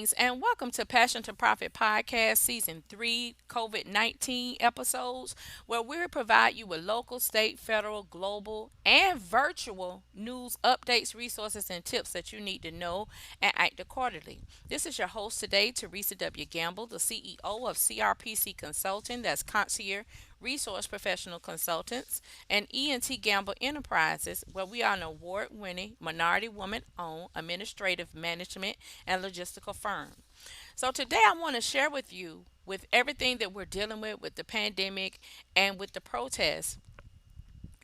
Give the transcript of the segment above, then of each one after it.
Greetings and welcome to Passion to Profit Podcast Season 3 COVID 19 episodes, where we provide you with local, state, federal, global, and virtual news updates, resources, and tips that you need to know and act accordingly. This is your host today, Teresa W. Gamble, the CEO of CRPC Consulting, that's Concierge Resource Professional Consultants, and E&T Gamble Enterprises, where we are an award winning, minority woman owned administrative management and logistical firm. So, today I want to share with you, with everything that we're dealing with the pandemic and with the protests,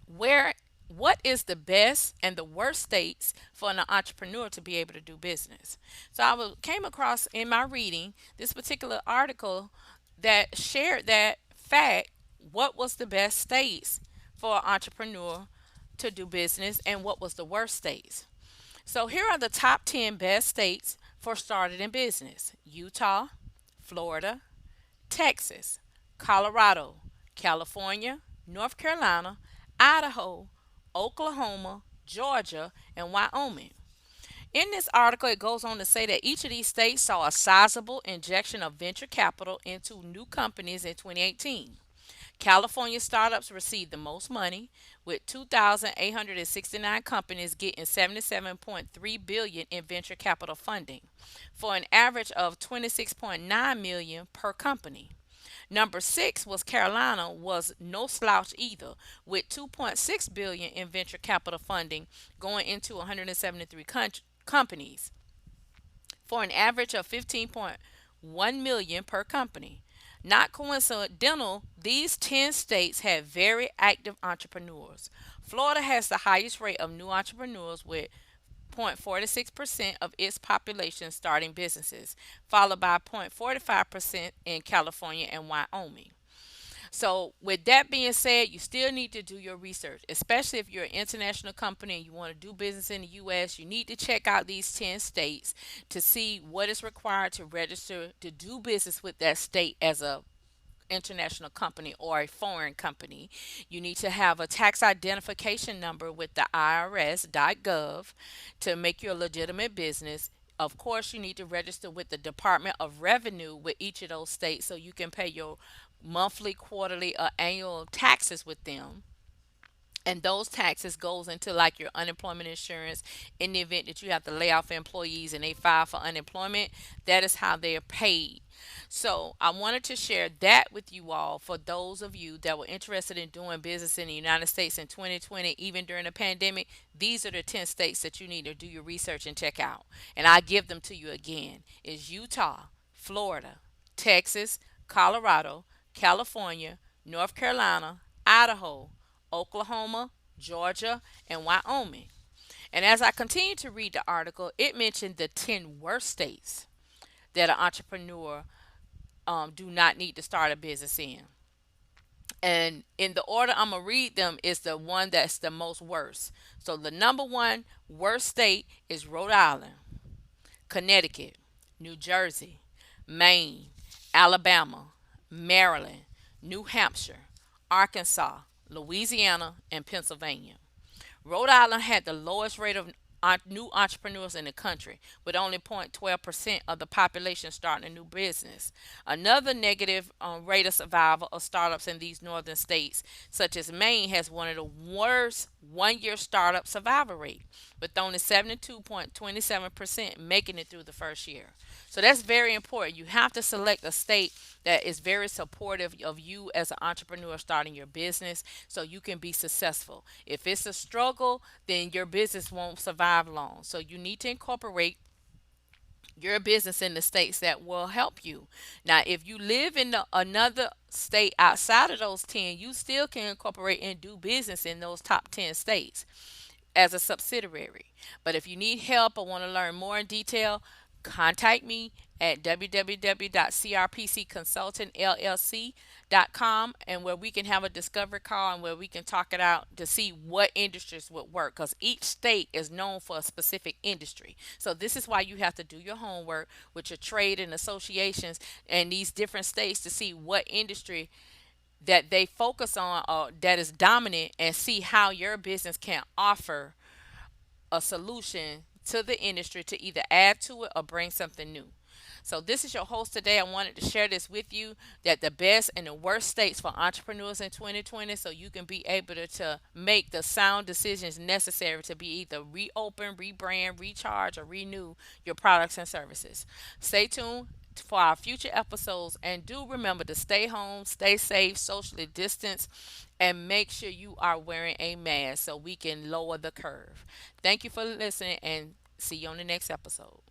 where what is the best and the worst states for an entrepreneur to be able to do business. So came across in my reading this particular article that shared that fact, what was the best states for an entrepreneur to do business and what was the worst states. So here are the top 10 best states for starting in business: Utah, Florida, Texas, Colorado, California, North Carolina, Idaho, Oklahoma, Georgia, and Wyoming. In this article, it goes on to say that each of these states saw a sizable injection of venture capital into new companies in 2018. California startups received the most money, with 2,869 companies getting 77.3 billion in venture capital funding, for an average of 26.9 million per company. Number 6 was Carolina, was no slouch either, with 2.6 billion in venture capital funding going into 173 companies, for an average of 15.1 million per company. Not coincidental, these 10 states have very active entrepreneurs. Florida has the highest rate of new entrepreneurs with 0.46% of its population starting businesses, followed by 0.45% in California and Wyoming. So, with that being said, you still need to do your research, especially if you're an international company and you want to do business in the U.S. You need to check out these 10 states to see what is required to register to do business with that state as a international company or a foreign company. You need to have a tax identification number with the IRS.gov to make you a legitimate business. Of course, you need to register with the Department of Revenue with each of those states so you can pay your monthly, quarterly, or annual taxes with them, and those taxes goes into like your unemployment insurance. In the event that you have to lay off employees and they file for unemployment, that is how they are paid. So I wanted to share that with you all, for those of you that were interested in doing business in the United States in 2020, even during the pandemic. These are the 10 states that you need to do your research and check out, and I give them to you again. Is Utah, Florida, Texas, Colorado, California, North Carolina, Idaho, Oklahoma, Georgia, and Wyoming. And as I continue to read the article, it mentioned the 10 worst states that an entrepreneur do not need to start a business in. And in the order I'm going to read them is the one that's the most worst. So the number one worst state is Rhode Island, Connecticut, New Jersey, Maine, Alabama, Maryland, New Hampshire, Arkansas, Louisiana, and Pennsylvania. Rhode Island had the lowest rate of new entrepreneurs in the country, with only 0.12% of the population starting a new business. Another negative rate of survival of startups in these northern states, such as Maine, has one of the worst 1 year startup survival rate, with only 72.27% making it through the first year. So that's very important. You have to select a state that is very supportive of you as an entrepreneur starting your business so you can be successful. If it's a struggle, then your business won't survive long. So you need to incorporate your business in the states that will help you. Now, if you live in another state outside of those 10, you still can incorporate and do business in those top 10 states as a subsidiary. But if you need help or want to learn more in detail, contact me at www.crpcconsultantllc.com, and where we can have a discovery call and where we can talk it out to see what industries would work, because each state is known for a specific industry. So this is why you have to do your homework with your trade and associations and these different states to see what industry that they focus on or that is dominant, and see how your business can offer a solution to the industry to either add to it or bring something new. So this is your host today. I wanted to share this with you, that the best and the worst states for entrepreneurs in 2020, so you can be able to make the sound decisions necessary to be either reopen, rebrand, recharge, or renew your products and services. Stay tuned for our future episodes, and do remember to stay home, stay safe, socially distance, and make sure you are wearing a mask so we can lower the curve. Thank you for listening, and see you on the next episode.